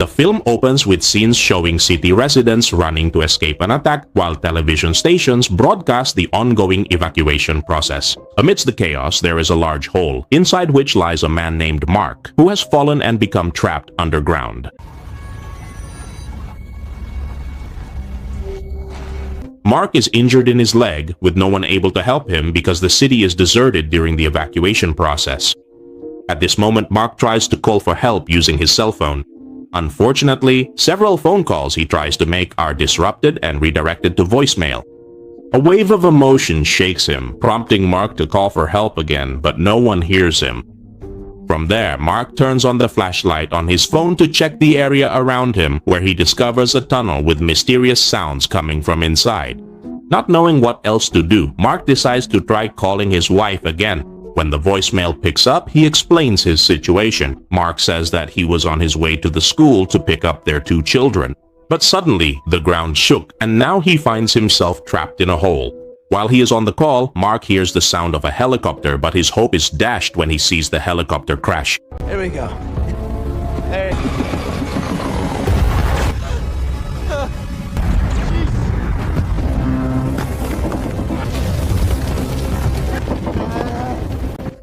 The film opens with scenes showing city residents running to escape an attack, while television stations broadcast the ongoing evacuation process. Amidst the chaos, there is a large hole, inside which lies a man named Mark, who has fallen and become trapped underground. Mark is injured in his leg, with no one able to help him because the city is deserted during the evacuation process. At this moment, Mark tries to call for help using his cell phone. Unfortunately, several phone calls he tries to make are disrupted and redirected to voicemail. A wave of emotion shakes him, prompting Mark to call for help again, but no one hears him. From there, Mark turns on the flashlight on his phone to check the area around him, where he discovers a tunnel with mysterious sounds coming from inside. Not knowing what else to do, Mark decides to try calling his wife again. When the voicemail picks up, he explains his situation. Mark says that he was on his way to the school to pick up their 2 children. But suddenly, the ground shook, and now he finds himself trapped in a hole. While he is on the call, Mark hears the sound of a helicopter, but his hope is dashed when he sees the helicopter crash. Here we go. There.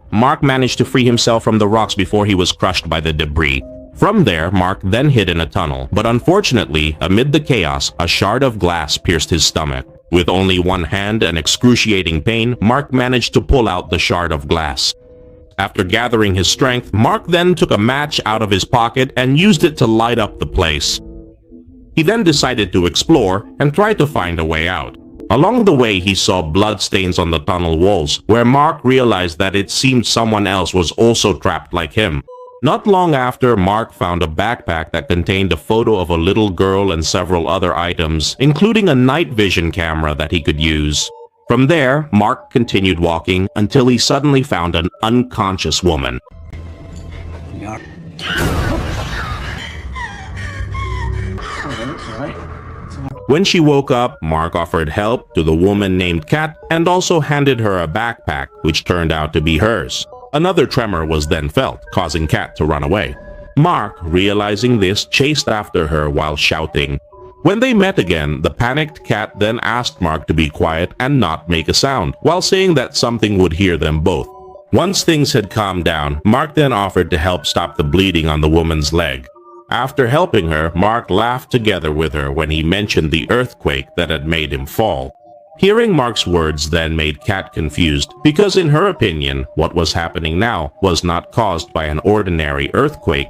Mark managed to free himself from the rocks before he was crushed by the debris. From there, Mark then hid in a tunnel, but unfortunately, amid the chaos, a shard of glass pierced his stomach. With only one hand and excruciating pain, Mark managed to pull out the shard of glass. After gathering his strength, Mark then took a match out of his pocket and used it to light up the place. He then decided to explore and try to find a way out. Along the way, he saw bloodstains on the tunnel walls, where Mark realized that it seemed someone else was also trapped like him. Not long after, Mark found a backpack that contained a photo of a little girl and several other items, including a night vision camera that he could use. From there, Mark continued walking until he suddenly found an unconscious woman. When she woke up, Mark offered help to the woman named Kat and also handed her a backpack, which turned out to be hers. Another tremor was then felt, causing Kat to run away. Mark, realizing this, chased after her while shouting. When they met again, the panicked Kat then asked Mark to be quiet and not make a sound, while saying that something would hear them both. Once things had calmed down, Mark then offered to help stop the bleeding on the woman's leg. After helping her, Mark laughed together with her when he mentioned the earthquake that had made him fall. Hearing Mark's words then made Kat confused, because in her opinion, what was happening now was not caused by an ordinary earthquake.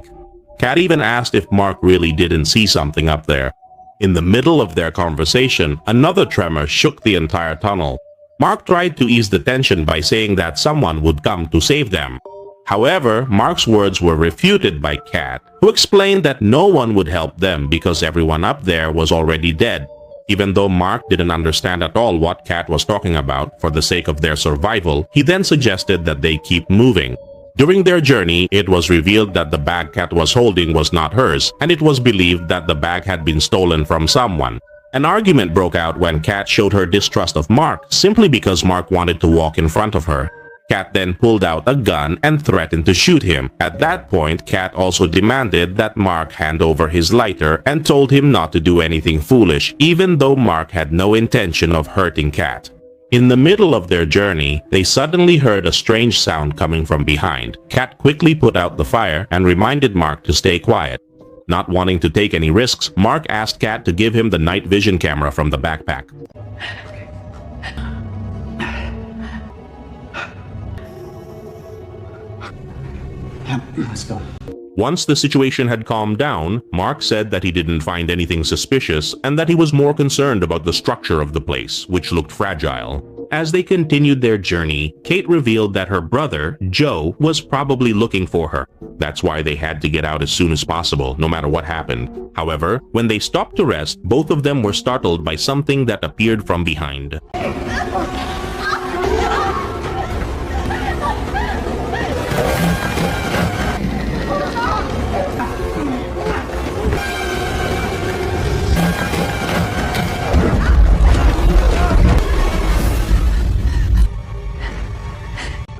Kat even asked if Mark really didn't see something up there. In the middle of their conversation, another tremor shook the entire tunnel. Mark tried to ease the tension by saying that someone would come to save them. However, Mark's words were refuted by Kat, who explained that no one would help them because everyone up there was already dead. Even though Mark didn't understand at all what Kat was talking about, for the sake of their survival, he then suggested that they keep moving. During their journey, it was revealed that the bag Kat was holding was not hers, and it was believed that the bag had been stolen from someone. An argument broke out when Kat showed her distrust of Mark simply because Mark wanted to walk in front of her. Kat then pulled out a gun and threatened to shoot him. At that point, Kat also demanded that Mark hand over his lighter and told him not to do anything foolish, even though Mark had no intention of hurting Kat. In the middle of their journey, they suddenly heard a strange sound coming from behind. Kat quickly put out the fire and reminded Mark to stay quiet. Not wanting to take any risks, Mark asked Kat to give him the night vision camera from the backpack. Let's go. Once the situation had calmed down, Mark said that he didn't find anything suspicious and that he was more concerned about the structure of the place, which looked fragile. As they continued their journey, Kate revealed that her brother, Joe, was probably looking for her. That's why they had to get out as soon as possible, no matter what happened. However, when they stopped to rest, both of them were startled by something that appeared from behind.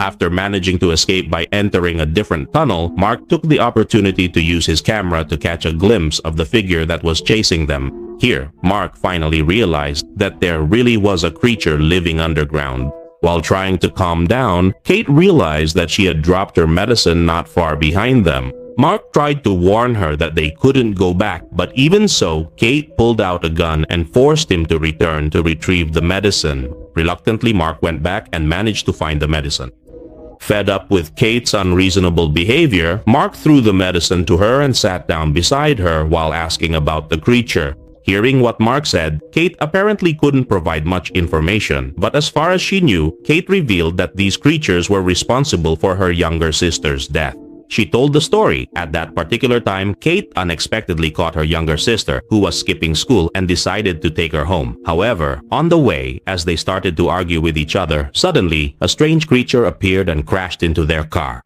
After managing to escape by entering a different tunnel, Mark took the opportunity to use his camera to catch a glimpse of the figure that was chasing them. Here, Mark finally realized that there really was a creature living underground. While trying to calm down, Kate realized that she had dropped her medicine not far behind them. Mark tried to warn her that they couldn't go back, but even so, Kate pulled out a gun and forced him to return to retrieve the medicine. Reluctantly, Mark went back and managed to find the medicine. Fed up with Kate's unreasonable behavior, Mark threw the medicine to her and sat down beside her while asking about the creature. Hearing what Mark said, Kate apparently couldn't provide much information, but as far as she knew, Kate revealed that these creatures were responsible for her younger sister's death. She told the story. At that particular time, Kate unexpectedly caught her younger sister, who was skipping school, and decided to take her home. However, on the way, as they started to argue with each other, suddenly, a strange creature appeared and crashed into their car.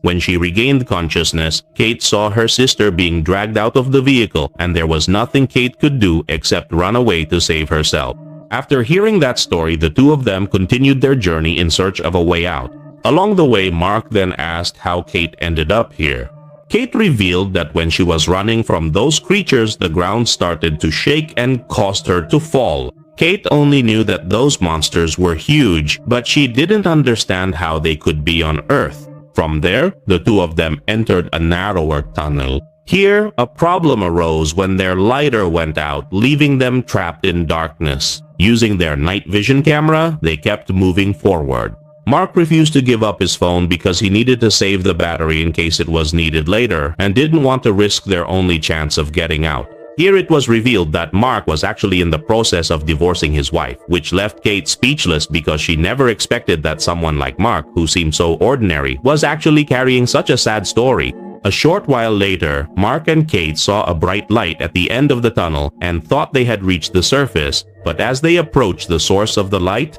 When she regained consciousness, Kate saw her sister being dragged out of the vehicle, and there was nothing Kate could do except run away to save herself. After hearing that story, the two of them continued their journey in search of a way out. Along the way, Mark then asked how Kate ended up here. Kate revealed that when she was running from those creatures, the ground started to shake and caused her to fall. Kate only knew that those monsters were huge, but she didn't understand how they could be on Earth. From there, the two of them entered a narrower tunnel. Here, a problem arose when their lighter went out, leaving them trapped in darkness. Using their night vision camera, they kept moving forward. Mark refused to give up his phone because he needed to save the battery in case it was needed later and didn't want to risk their only chance of getting out. Here it was revealed that Mark was actually in the process of divorcing his wife, which left Kate speechless because she never expected that someone like Mark, who seemed so ordinary, was actually carrying such a sad story. A short while later, Mark and Kate saw a bright light at the end of the tunnel and thought they had reached the surface, but as they approached the source of the light,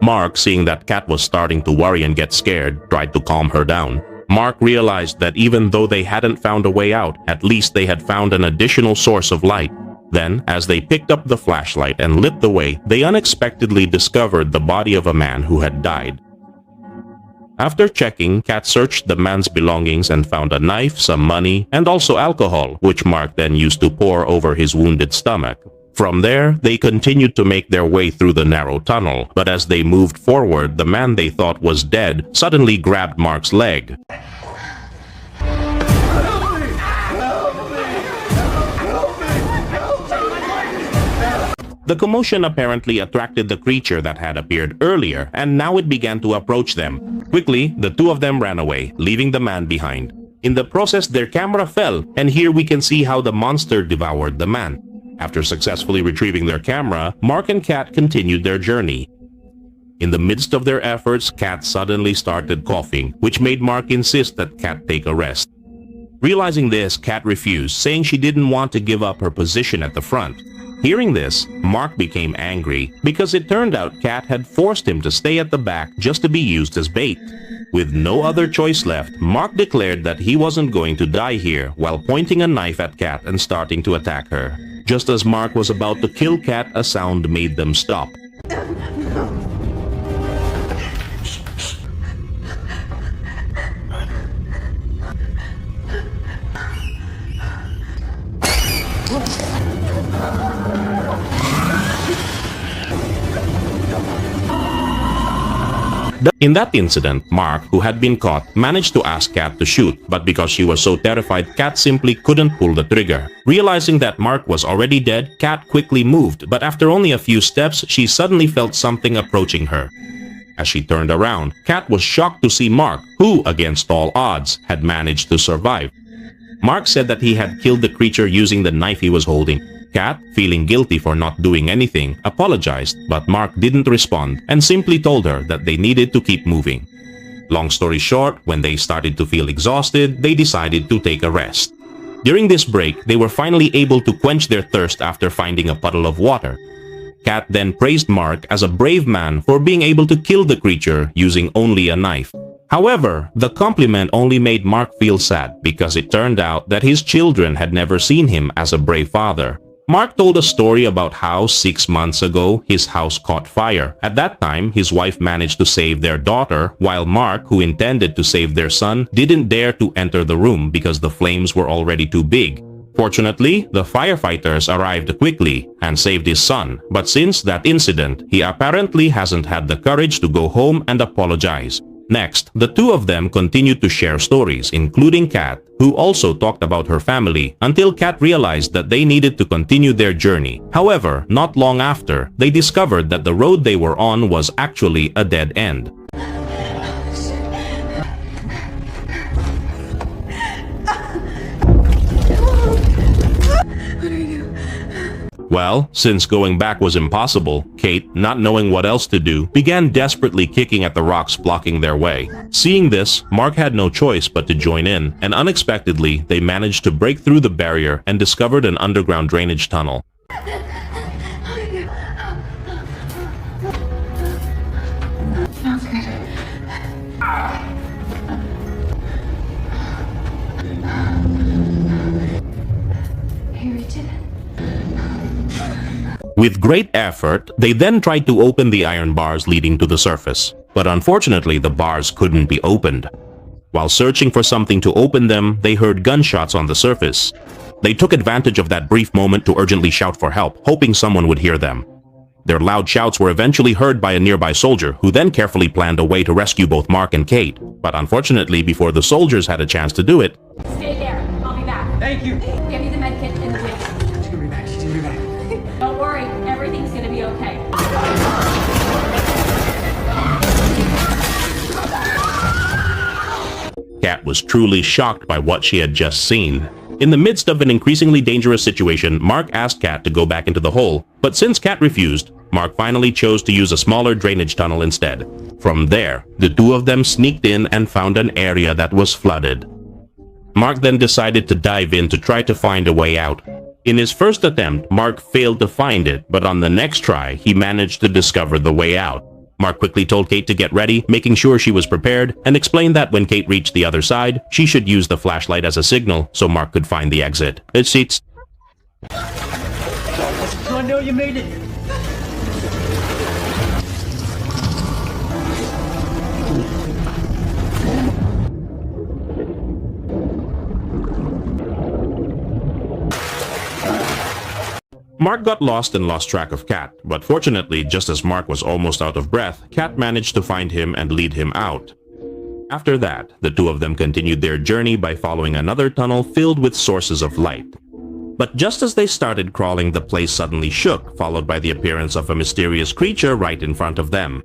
Mark, seeing that Kat was starting to worry and get scared, tried to calm her down. Mark realized that even though they hadn't found a way out, at least they had found an additional source of light. Then, as they picked up the flashlight and lit the way, they unexpectedly discovered the body of a man who had died. After checking, Kat searched the man's belongings and found a knife, some money, and also alcohol, which Mark then used to pour over his wounded stomach. From there, they continued to make their way through the narrow tunnel, but as they moved forward, the man they thought was dead suddenly grabbed Mark's leg. The commotion apparently attracted the creature that had appeared earlier, and now it began to approach them. Quickly, the two of them ran away, leaving the man behind. In the process, their camera fell, and here we can see how the monster devoured the man. After successfully retrieving their camera, Mark and Kat continued their journey. In the midst of their efforts, Kat suddenly started coughing, which made Mark insist that Kat take a rest. Realizing this, Kat refused, saying she didn't want to give up her position at the front. Hearing this, Mark became angry because it turned out Kat had forced him to stay at the back just to be used as bait. With no other choice left, Mark declared that he wasn't going to die here while pointing a knife at Kat and starting to attack her. Just as Mark was about to kill Kat, a sound made them stop. In that incident, Mark, who had been caught, managed to ask Kat to shoot, but because she was so terrified, Kat simply couldn't pull the trigger. Realizing that Mark was already dead, Kat quickly moved, but after only a few steps, she suddenly felt something approaching her. As she turned around, Kat was shocked to see Mark, who, against all odds, had managed to survive. Mark said that he had killed the creature using the knife he was holding. Kat, feeling guilty for not doing anything, apologized, but Mark didn't respond and simply told her that they needed to keep moving. Long story short, when they started to feel exhausted, they decided to take a rest. During this break, they were finally able to quench their thirst after finding a puddle of water. Kat then praised Mark as a brave man for being able to kill the creature using only a knife. However, the compliment only made Mark feel sad because it turned out that his children had never seen him as a brave father. Mark told a story about how 6 months ago his house caught fire. At that time, his wife managed to save their daughter, while Mark, who intended to save their son, didn't dare to enter the room because the flames were already too big. Fortunately, the firefighters arrived quickly and saved his son, but since that incident, he apparently hasn't had the courage to go home and apologize. Next, the two of them continued to share stories, including Kat, who also talked about her family, until Kat realized that they needed to continue their journey. However, not long after, they discovered that the road they were on was actually a dead end. Well, since going back was impossible, Kate, not knowing what else to do, began desperately kicking at the rocks blocking their way. Seeing this, Mark had no choice but to join in, and unexpectedly, they managed to break through the barrier and discovered an underground drainage tunnel. With great effort, they then tried to open the iron bars leading to the surface, but unfortunately the bars couldn't be opened. While searching for something to open them, they heard gunshots on the surface. They took advantage of that brief moment to urgently shout for help, hoping someone would hear them. Their loud shouts were eventually heard by a nearby soldier, who then carefully planned a way to rescue both Mark and Kate. But unfortunately, before the soldiers had a chance to do it, Stay there. I'll be back. Thank you. Give me the med kit in the gym. She's gonna be back. She's gonna be back. Don't worry. Everything's gonna be okay. Kat was truly shocked by what she had just seen. In the midst of an increasingly dangerous situation, Mark asked Kat to go back into the hole, but since Kat refused, Mark finally chose to use a smaller drainage tunnel instead. From there, the two of them sneaked in and found an area that was flooded. Mark then decided to dive in to try to find a way out. In his first attempt, Mark failed to find it, but on the next try, he managed to discover the way out. Mark quickly told Kate to get ready, making sure she was prepared, and explained that when Kate reached the other side, she should use the flashlight as a signal so Mark could find the exit. It's So I know you made it. Mark got lost and lost track of Kat, but fortunately, just as Mark was almost out of breath, Kat managed to find him and lead him out. After that, the two of them continued their journey by following another tunnel filled with sources of light. But just as they started crawling, the place suddenly shook, followed by the appearance of a mysterious creature right in front of them.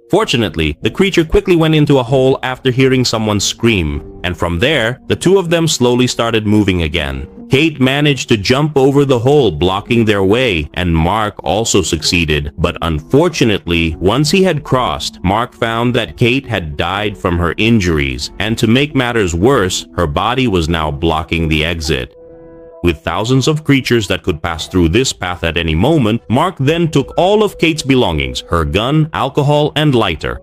Fortunately, the creature quickly went into a hole after hearing someone scream, and from there, the two of them slowly started moving again. Kate managed to jump over the hole, blocking their way, and Mark also succeeded. But unfortunately, once he had crossed, Mark found that Kate had died from her injuries, and to make matters worse, her body was now blocking the exit. With thousands of creatures that could pass through this path at any moment, Mark then took all of Kate's belongings, her gun, alcohol, and lighter.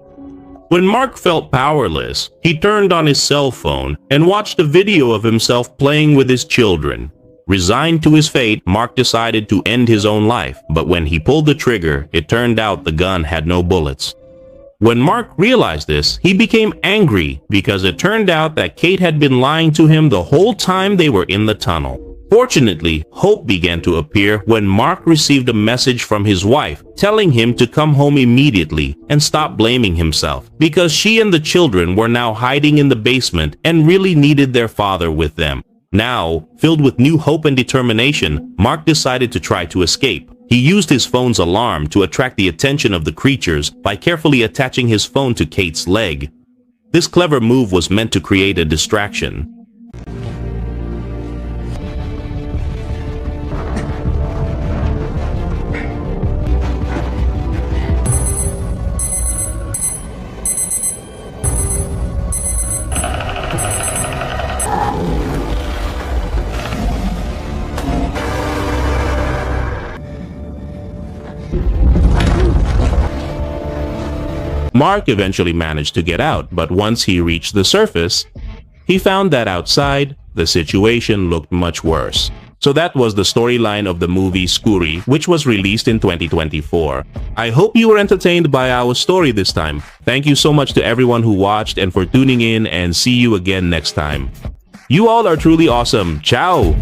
When Mark felt powerless, he turned on his cell phone and watched a video of himself playing with his children. Resigned to his fate, Mark decided to end his own life, but when he pulled the trigger, it turned out the gun had no bullets. When Mark realized this, he became angry because it turned out that Kate had been lying to him the whole time they were in the tunnel. Fortunately, hope began to appear when Mark received a message from his wife telling him to come home immediately and stop blaming himself because she and the children were now hiding in the basement and really needed their father with them. Now, filled with new hope and determination, Mark decided to try to escape. He used his phone's alarm to attract the attention of the creatures by carefully attaching his phone to Kate's leg. This clever move was meant to create a distraction. Mark eventually managed to get out, but once he reached the surface, he found that outside, the situation looked much worse. So that was the storyline of the movie Scurry, which was released in 2024. I hope you were entertained by our story this time. Thank you so much to everyone who watched and for tuning in, and see you again next time. You all are truly awesome. Ciao!